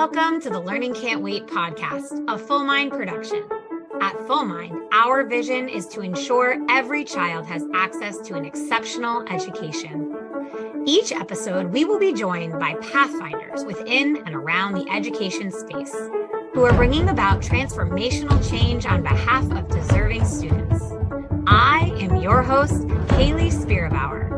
Welcome to the Learning Can't Wait podcast, a Full Mind production. At Full Mind, our vision is to ensure every child has access to an exceptional education. Each episode, we will be joined by pathfinders within and around the education space who are bringing about transformational change on behalf of deserving students. I am your host, Hayley Spira-Bauer.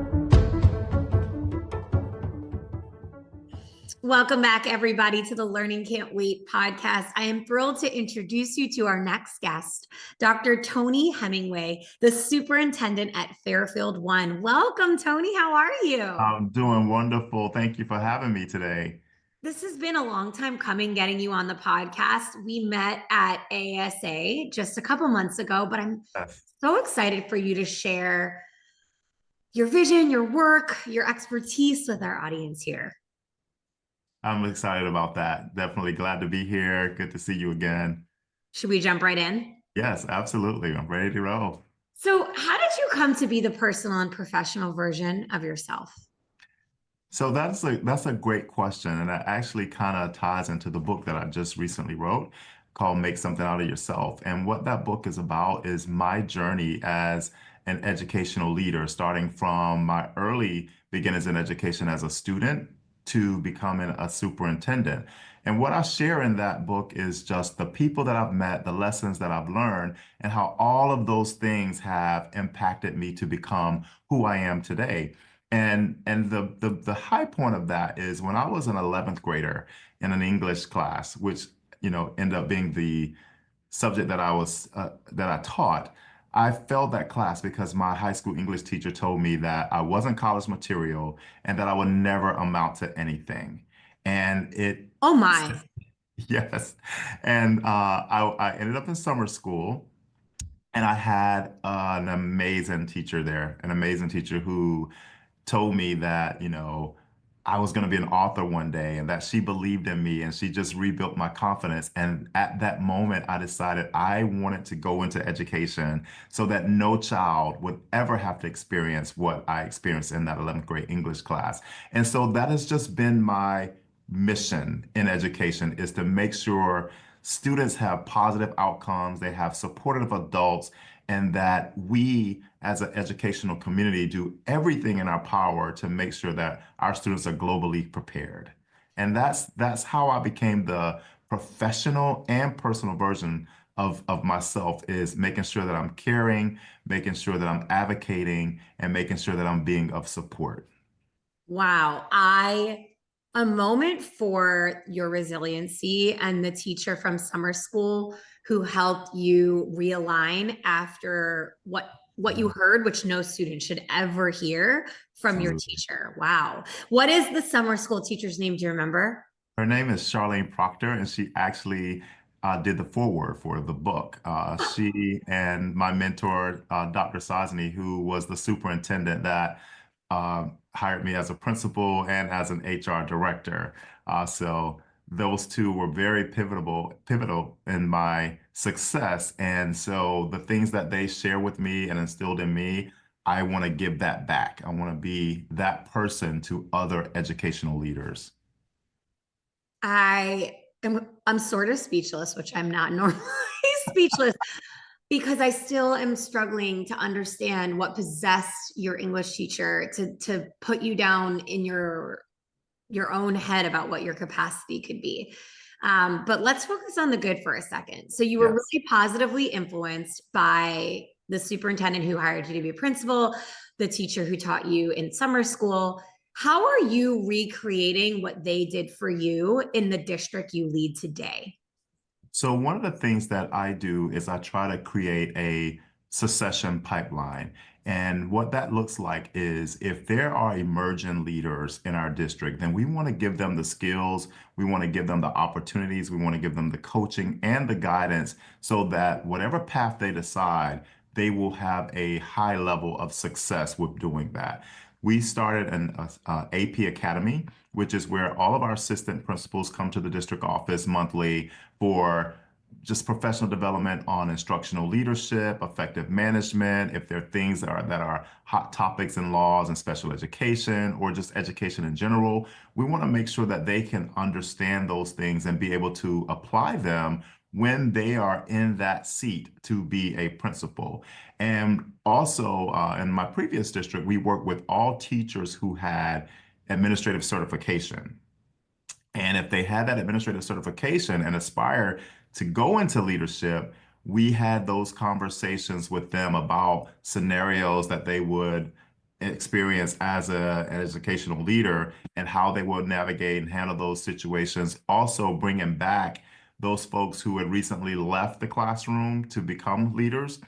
Welcome back, everybody, to the Learning Can't Wait podcast. I am thrilled to introduce you to our next guest, Dr. Tony Hemingway, the superintendent at Fairfield One. Welcome, Tony. How are you? I'm doing wonderful. Thank you for having me today. This has been a long time coming, getting you on the podcast. We met at ASA just a couple months ago, but I'm so excited for you to share your vision, your work, your expertise with our audience here. I'm excited about that. Definitely glad to be here. Good to see you again. Should we jump right in? Yes, absolutely. I'm ready to roll. So, how did you come to be the personal and professional version of yourself? So that's a great question, and that actually kind of ties into the book that I just recently wrote called Make Something Out of Yourself. And what that book is about is my journey as an educational leader, starting from my early beginnings in education as a student to becoming a superintendent. And what I share in that book is just the people that I've met, the lessons that I've learned, and how all of those things have impacted me to become who I am today. And the high point of that is when I was an 11th grader in an English class, which ended up being the subject that I taught. I failed that class because my high school English teacher told me that I wasn't college material and that I would never amount to anything. And it, Oh my. yes. And I ended up in summer school and I had an amazing teacher there, an amazing teacher who told me that, I was going to be an author one day and that she believed in me and she just rebuilt my confidence. And at that moment, I decided I wanted to go into education so that no child would ever have to experience what I experienced in that 11th grade English class. And so that has just been my mission in education, is to make sure students have positive outcomes, they have supportive adults, and that we as an educational community do everything in our power to make sure that our students are globally prepared. And that's how I became the professional and personal version of myself, is making sure that I'm caring, making sure that I'm advocating, and making sure that I'm being of support. Wow. A moment for your resiliency and the teacher from summer school who helped you realign after what you heard, which no student should ever hear from your teacher. Wow. What is the summer school teacher's name? Do you remember? Her name is Charlene Proctor, and she actually did the foreword for the book. She and my mentor, Dr. Sosny, who was the superintendent that hired me as a principal and as an HR director. So those two were very pivotal in my success. And so the things that they share with me and instilled in me, I want to give that back. I want to be that person to other educational leaders. I'm sort of speechless, which I'm not normally speechless, because I still am struggling to understand what possessed your English teacher to put you down in your own head about what your capacity could be. But let's focus on the good for a second. So you were really positively influenced by the superintendent who hired you to be a principal, the teacher who taught you in summer school. How are you recreating what they did for you in the district you lead today? So one of the things that I do is I try to create a succession pipeline. And what that looks like is if there are emerging leaders in our district, then we want to give them the skills, we want to give them the opportunities, we want to give them the coaching and the guidance so that whatever path they decide, they will have a high level of success with doing that. We started an AP Academy, which is where all of our assistant principals come to the district office monthly for just professional development on instructional leadership, effective management, if there are things that are hot topics in laws and special education or just education in general, we want to make sure that they can understand those things and be able to apply them when they are in that seat to be a principal. And also, in my previous district, we worked with all teachers who had administrative certification. And if they had that administrative certification and aspire to go into leadership, we had those conversations with them about scenarios that they would experience as an educational leader and how they would navigate and handle those situations. Also, bringing back those folks who had recently left the classroom to become leaders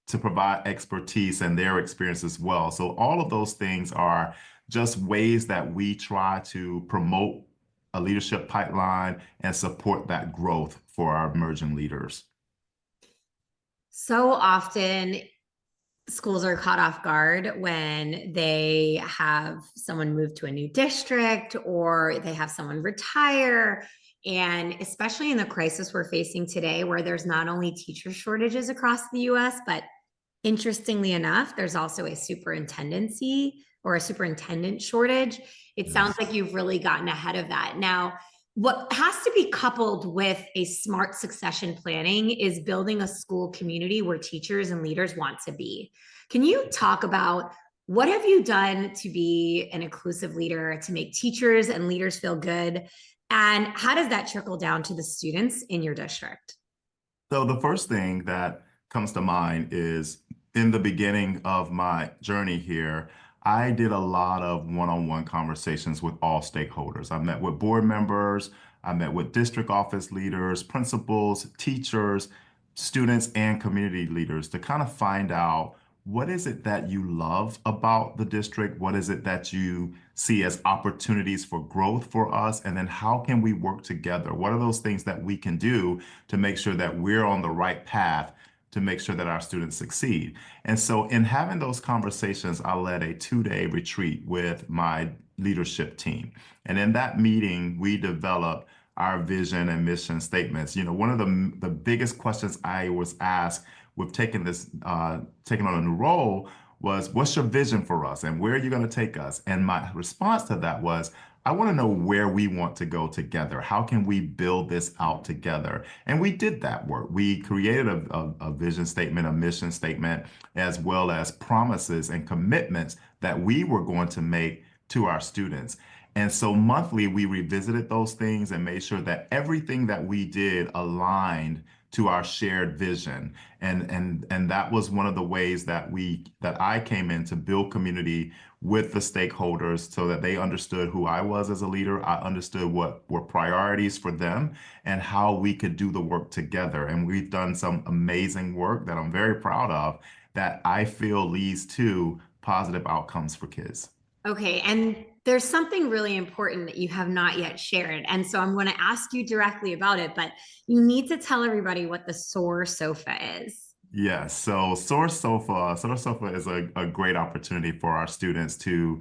to provide expertise and their experience as well. So all of those things are just ways that we try to promote a leadership pipeline and support that growth for our emerging leaders. So often schools are caught off guard when they have someone move to a new district or they have someone retire. And especially in the crisis we're facing today, where there's not only teacher shortages across the US, but interestingly enough, there's also a superintendency or a superintendent shortage. It sounds Yes. like you've really gotten ahead of that. Now, what has to be coupled with a smart succession planning is building a school community where teachers and leaders want to be. Can you talk about what have you done to be an inclusive leader, to make teachers and leaders feel good? And how does that trickle down to the students in your district? So the first thing that comes to mind is in the beginning of my journey here, I did a lot of one-on-one conversations with all stakeholders. I met with board members, I met with district office leaders, principals, teachers, students, and community leaders to kind of find out what is it that you love about the district? What is it that you see as opportunities for growth for us? And then how can we work together? What are those things that we can do to make sure that we're on the right path to make sure that our students succeed? And so in having those conversations, I led a 2-day retreat with my leadership team. And in that meeting, we developed our vision and mission statements. You know, one of the biggest questions I was asked with taking on a new role was, what's your vision for us and where are you going to take us? And my response to that was, I want to know where we want to go together. How can we build this out together? And we did that work. We created a vision statement, a mission statement, as well as promises and commitments that we were going to make to our students. And so monthly, we revisited those things and made sure that everything that we did aligned to our shared vision. And that was one of the ways that I came in to build community with the stakeholders so that they understood who I was as a leader. I understood what were priorities for them and how we could do the work together. And we've done some amazing work that I'm very proud of that I feel leads to positive outcomes for kids. Okay, and there's something really important that you have not yet shared. And so I'm going to ask you directly about it, but you need to tell everybody what the SOAR Sofa is. Yes, so SOAR Sofa is a great opportunity for our students to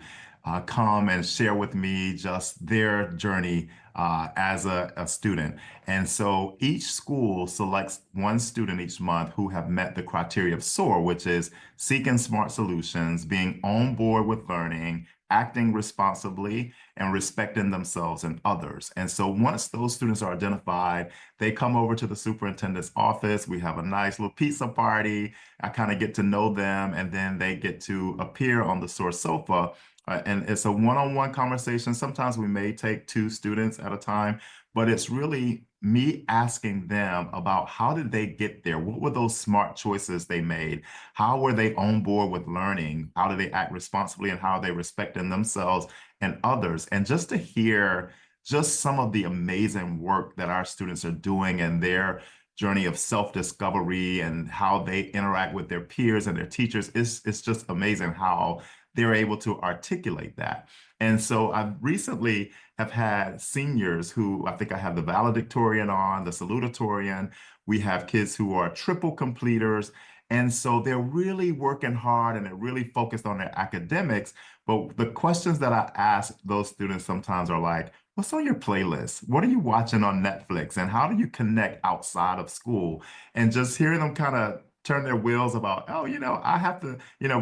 come and share with me just their journey as a student. And so each school selects one student each month who have met the criteria of SOAR, which is seeking smart solutions, being on board with learning, acting responsibly, and respecting themselves and others. And so once those students are identified, they come over to the superintendent's office. We have a nice little pizza party. I kind of get to know them, and then they get to appear on the SOAR Sofa. And it's a one-on-one conversation. Sometimes we may take 2 students at a time, but it's really me asking them about how did they get there? What were those smart choices they made? How were they on board with learning? How do they act responsibly and how are they respecting themselves and others? And just to hear just some of the amazing work that our students are doing and their journey of self-discovery and how they interact with their peers and their teachers, it's just amazing how they're able to articulate that. And so I recently have had seniors who I think I have the valedictorian on, the salutatorian. We have kids who are triple completers. And so they're really working hard and they're really focused on their academics. But the questions that I ask those students sometimes are like, what's on your playlist? What are you watching on Netflix? And how do you connect outside of school? And just hearing them kind of turn their wheels about, oh, I have to,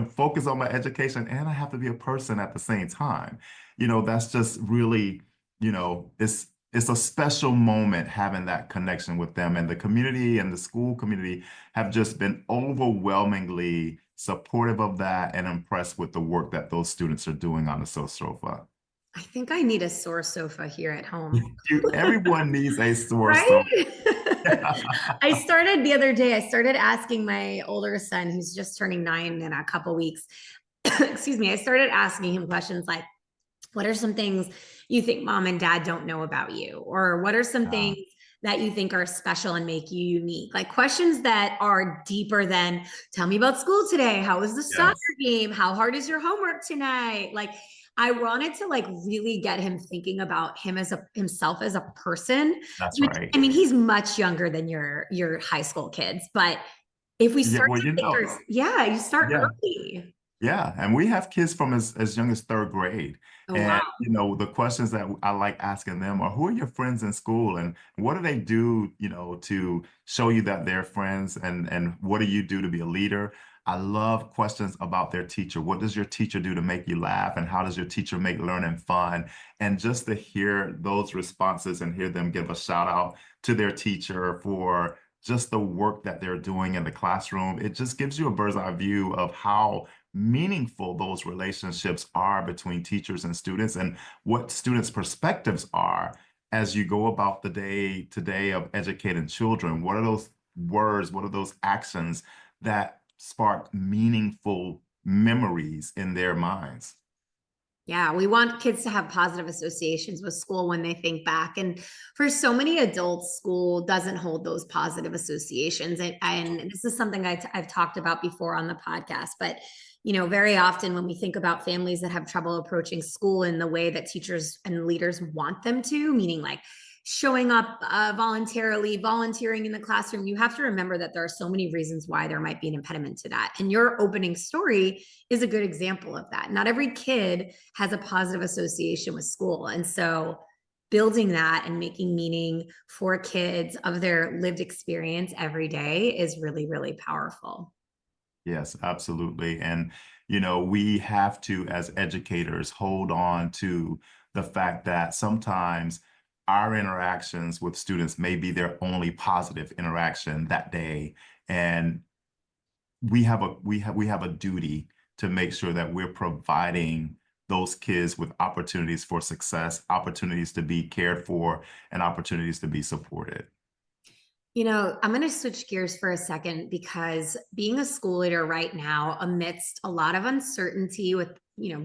focus on my education and I have to be a person at the same time. That's just really, it's a special moment having that connection with them. And the community and the school community have just been overwhelmingly supportive of that and impressed with the work that those students are doing on the SOAR Sofa. I think I need a SOAR sofa here at home. Everyone needs a SOAR Right? Sofa. I started the other day, I started asking my older son, who's just turning 9 in a couple weeks. Excuse me. I started asking him questions like, what are some things you think mom and dad don't know about you? Or what are some Yeah. things that you think are special and make you unique? Like questions that are deeper than tell me about school today. How was the soccer Yes, game? How hard is your homework tonight? Like I wanted to like really get him thinking about himself as a person, that's which right. I mean, he's much younger than your high school kids, but if we Yeah, start well, to think there's, yeah, you start yeah. early. Yeah, and we have kids from as young as third grade. Oh, wow. And the questions that I like asking them are, who are your friends in school and what do they do, to show you that they're friends and what do you do to be a leader? I love questions about their teacher. What does your teacher do to make you laugh? And how does your teacher make learning fun? And just to hear those responses and hear them give a shout out to their teacher for just the work that they're doing in the classroom, it just gives you a bird's eye view of how meaningful those relationships are between teachers and students and what students' perspectives are as you go about the day to day of educating children. What are those words? What are those actions that spark meaningful memories in their minds? Yeah, we want kids to have positive associations with school when they think back. And for so many adults, school doesn't hold those positive associations. And this is something I've talked about before on the podcast. But, very often when we think about families that have trouble approaching school in the way that teachers and leaders want them to, meaning like showing up voluntarily, volunteering in the classroom, you have to remember that there are so many reasons why there might be an impediment to that. And your opening story is a good example of that. Not every kid has a positive association with school. And so building that and making meaning for kids of their lived experience every day is really, really powerful. Yes, absolutely. And, we have to, as educators, hold on to the fact that sometimes our interactions with students may be their only positive interaction that day. And we have a duty to make sure that we're providing those kids with opportunities for success, opportunities to be cared for, and opportunities to be supported. I'm going to switch gears for a second because being a school leader right now, amidst a lot of uncertainty with,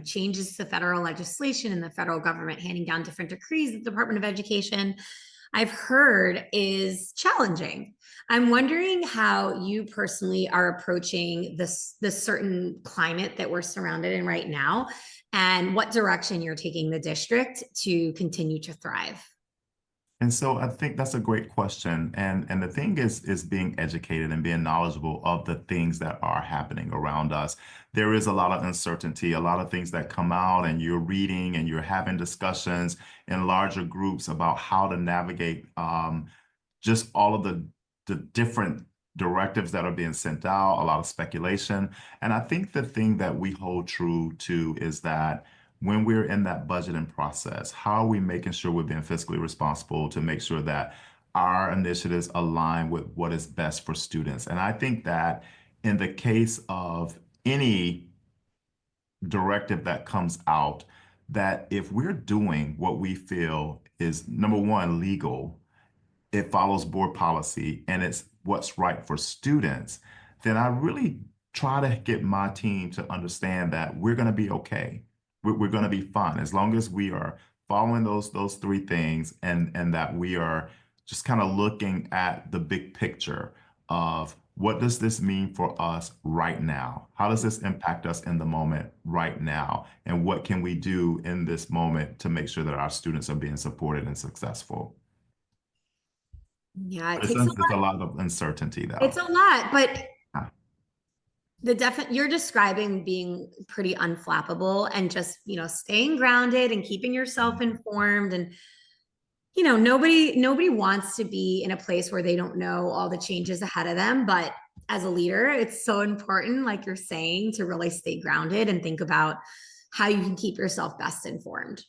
changes to federal legislation and the federal government handing down different decrees, the Department of Education, I've heard is challenging. I'm wondering how you personally are approaching this certain climate that we're surrounded in right now and what direction you're taking the district to continue to thrive. And so I think that's a great question. And the thing is being educated and being knowledgeable of the things that are happening around us. There is a lot of uncertainty, a lot of things that come out, and you're reading and you're having discussions in larger groups about how to navigate just all of the different directives that are being sent out, a lot of speculation. And I think the thing that we hold true to is that when we're in that budgeting process, how are we making sure we're being fiscally responsible to make sure that our initiatives align with what is best for students? And I think that in the case of any directive that comes out, that if we're doing what we feel is number one, legal, it follows board policy and it's what's right for students, then I really try to get my team to understand that we're going to be okay. We're going to be fine as long as we are following those three things and that we are just kind of looking at the big picture of what does this mean for us right now? How does this impact us in the moment right now? And what can we do in this moment to make sure that our students are being supported and successful? Yeah, it But takes a it's a lot. lot of uncertainty It's though. a lot, but Yeah. you're describing being pretty unflappable and just, staying grounded and keeping yourself informed. And Nobody wants to be in a place where they don't know all the changes ahead of them, but as a leader, it's so important, like you're saying, to really stay grounded and think about how you can keep yourself best informed.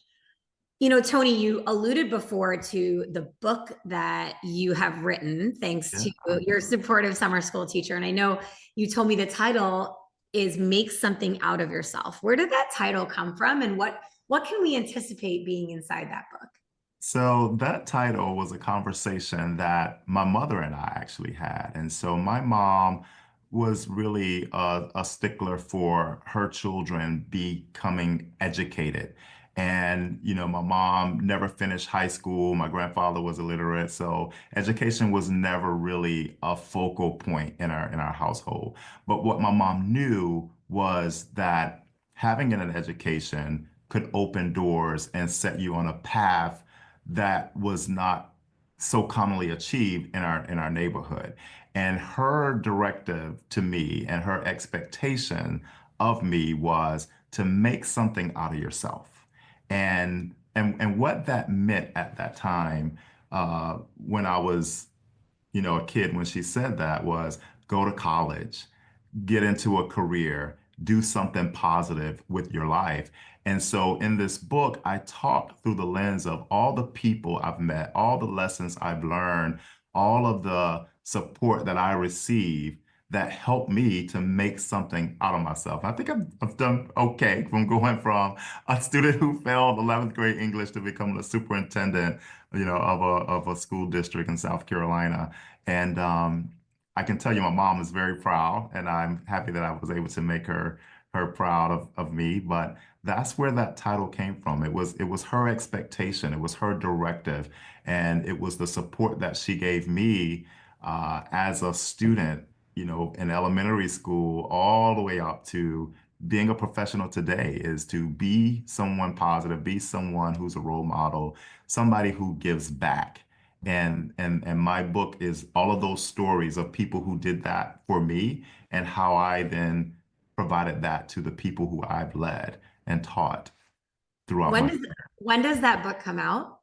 Tony, you alluded before to the book that you have written, thanks Yeah. to your supportive summer school teacher. And I know you told me the title is Make Something Out of Yourself. Where did that title come from? And what can we anticipate being inside that book? So that title was a conversation that my mother and I actually had. And so my mom was really a stickler for her children becoming educated. And, my mom never finished high school. My grandfather was illiterate. So education was never really a focal point in our household. But what my mom knew was that having an education could open doors and set you on a path that was not so commonly achieved in our neighborhood. And her directive to me and her expectation of me was to make something out of yourself. And what that meant at that time, when I was, a kid, when she said that, was go to college, get into a career, do something positive with your life. And so in this book, I talk through the lens of all the people I've met, all the lessons I've learned, all of the support that I receive that helped me to make something out of myself. I think I've done okay from going from a student who failed 11th grade English to becoming a superintendent, of a school district in South Carolina. And I can tell you my mom is very proud, and I'm happy that I was able to make her proud of me. But that's where that title came from. It was her expectation, it was her directive, and it was the support that she gave me as a student, in elementary school, all the way up to being a professional today, is to be someone positive, be someone who's a role model, somebody who gives back. And my book is all of those stories of people who did that for me and how I then provided that to the people who I've led and taught throughout When my does career. when does that book come out?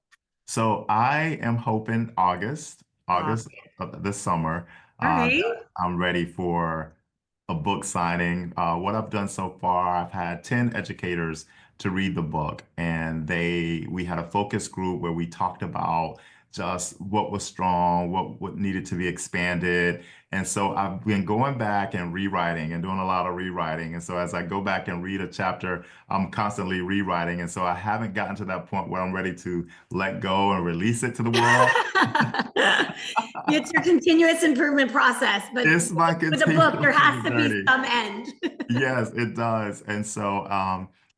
So I am hoping Uh, August of this summer, all right. that I'm ready for a book signing. What I've done so far, I've had 10 educators to read the book, and we had a focus group where we talked about just what was strong, what needed to be expanded. And so I've been going back and rewriting and doing a lot of rewriting. And so as I go back and read a chapter, I'm constantly rewriting. And so I haven't gotten to that point where I'm ready to let go and release it to the world. It's your continuous improvement process, but It's my with a book, there continual has to be journey. some end. Yes, it does. And so,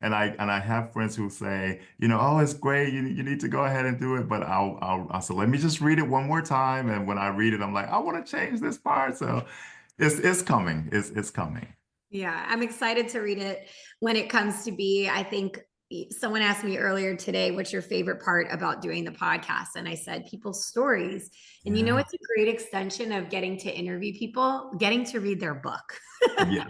and I have friends who say, oh, it's great. You need to go ahead and do it. But I'll say, let me just read it one more time. And when I read it, I'm like, I want to change this part. So it's coming. It's coming. Yeah, I'm excited to read it when it comes to be. I think someone asked me earlier today, what's your favorite part about doing the podcast? And I said, people's stories. And Yeah. it's a great extension of getting to interview people, getting to read their book. Yes.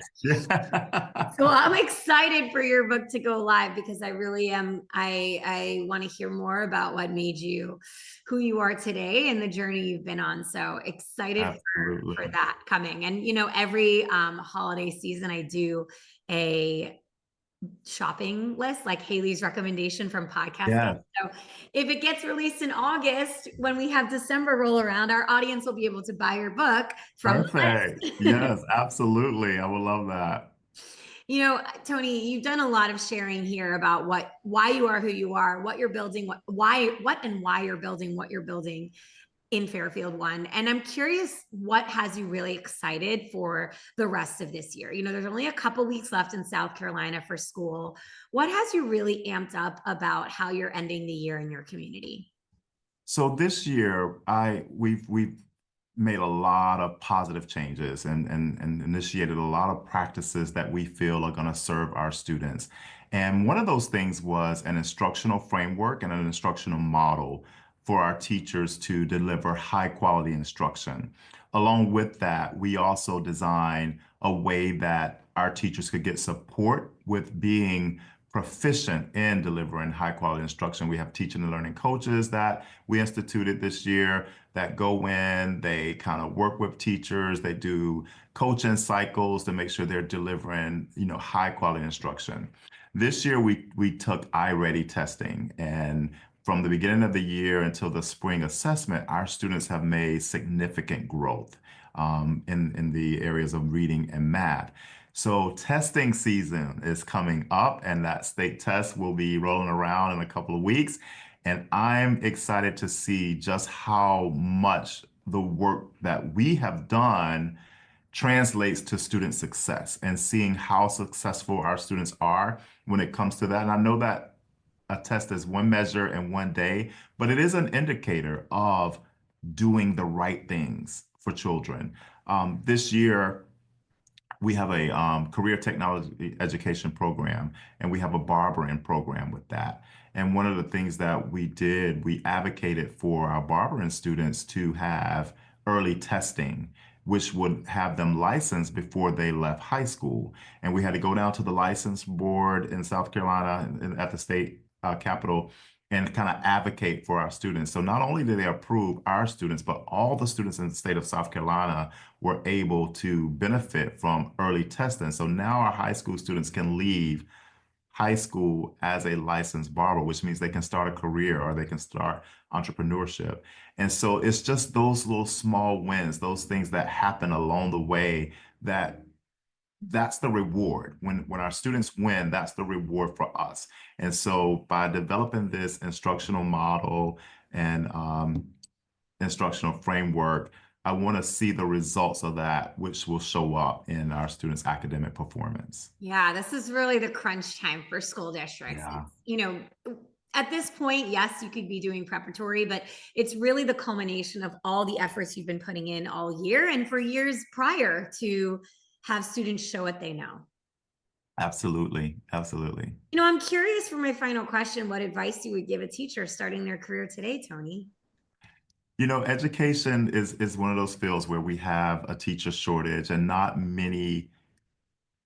So I'm excited for your book to go live because I really am. I want to hear more about what made you who you are today and the journey you've been on. So excited for Absolutely. that coming. And every holiday season I do a shopping list, like Hayley's recommendation from podcasting. Yeah. So if it gets released in August, when we have December roll around, our audience will be able to buy your book from the Perfect. list. Yes, absolutely. I would love that. Tony, you've done a lot of sharing here about why you are who you are, what you're building, why you're building what you're building in Fairfield One. And I'm curious, what has you really excited for the rest of this year? There's only a couple weeks left in South Carolina for school. What has you really amped up about how you're ending the year in your community? So this year, we've made a lot of positive changes and initiated a lot of practices that we feel are going to serve our students. And one of those things was an instructional framework and an instructional model for our teachers to deliver high quality instruction. Along with that, we also designed a way that our teachers could get support with being proficient in delivering high quality instruction. We have teaching and learning coaches that we instituted this year that go in, they kind of work with teachers, they do coaching cycles to make sure they're delivering, high quality instruction. This year we took iReady testing, and from the beginning of the year until the spring assessment, our students have made significant growth in the areas of reading and math. So testing season is coming up, and that state test will be rolling around in a couple of weeks. And I'm excited to see just how much the work that we have done translates to student success, and seeing how successful our students are when it comes to that. And I know that a test is one measure and one day, but it is an indicator of doing the right things for children. This year, we have a career technology education program, and we have a barbering program with that. And one of the things that we did, we advocated for our barbering students to have early testing, which would have them licensed before they left high school. And we had to go down to the license board in South Carolina at the state capitol and kind of advocate for our students. So not only did they approve our students, but all the students in the state of South Carolina were able to benefit from early testing. So now our high school students can leave high school as a licensed barber, which means they can start a career or they can start entrepreneurship. And so it's just those little small wins, those things that happen along the way, that's the reward. When our students win, that's the reward for us. And so by developing this instructional model and instructional framework, I want to see the results of that, which will show up in our students' academic performance. Yeah, this is really the crunch time for school districts. Yeah. At this point, yes, you could be doing preparatory, but it's really the culmination of all the efforts you've been putting in all year and for years prior to have students show what they know. Absolutely. Absolutely. I'm curious, for my final question, what advice you would give a teacher starting their career today, Tony? Education is one of those fields where we have a teacher shortage, and not many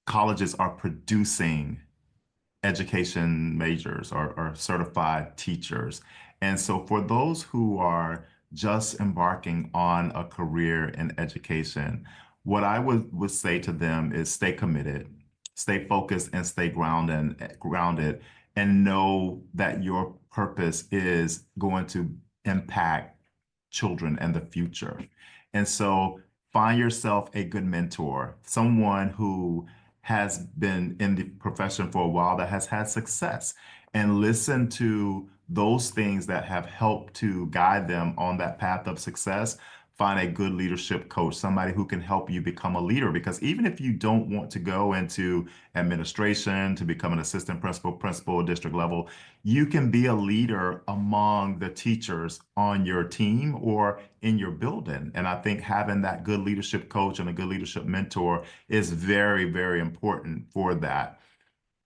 colleges are producing education majors or certified teachers. And so for those who are just embarking on a career in education, what I would say to them is stay committed, stay focused, and stay grounded, and know that your purpose is going to impact children and the future. And so find yourself a good mentor, someone who has been in the profession for a while, that has had success, and listen to those things that have helped to guide them on that path of success. Find a good leadership coach, somebody who can help you become a leader. Because even if you don't want to go into administration to become an assistant principal, district level, you can be a leader among the teachers on your team or in your building. And I think having that good leadership coach and a good leadership mentor is very, very important for that.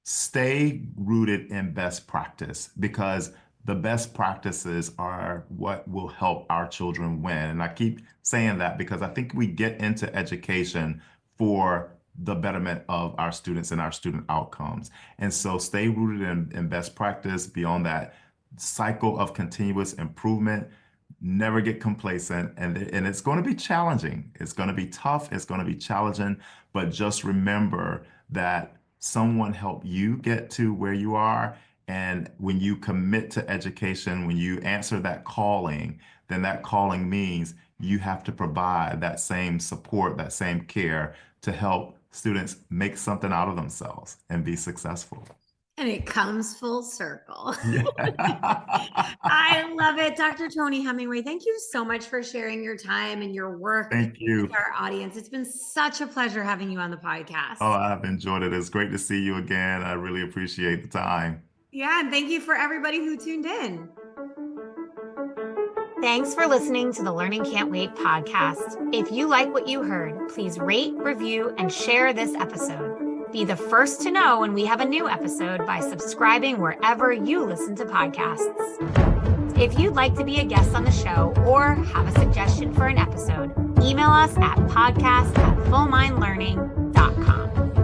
Stay rooted in best practice, because the best practices are what will help our children win. And I keep saying that because I think we get into education for the betterment of our students and our student outcomes. And so stay rooted in best practice. Beyond that cycle of continuous improvement, never get complacent. And it's going to be challenging. It's going to be tough. It's going to be challenging. But just remember that someone helped you get to where you are. And when you commit to education, when you answer that calling, then that calling means you have to provide that same support, that same care to help students make something out of themselves and be successful. And it comes full circle. Yeah. I love it. Dr. Tony Hemingway, thank you so much for sharing your time and your work Thank you. with our audience. It's been such a pleasure having you on the podcast. Oh, I've enjoyed it. It's great to see you again. I really appreciate the time. Yeah, and thank you for everybody who tuned in. Thanks for listening to the Learning Can't Wait podcast. If you like what you heard, please rate, review, and share this episode. Be the first to know when we have a new episode by subscribing wherever you listen to podcasts. If you'd like to be a guest on the show or have a suggestion for an episode, email us at podcast@fullmindlearning.com.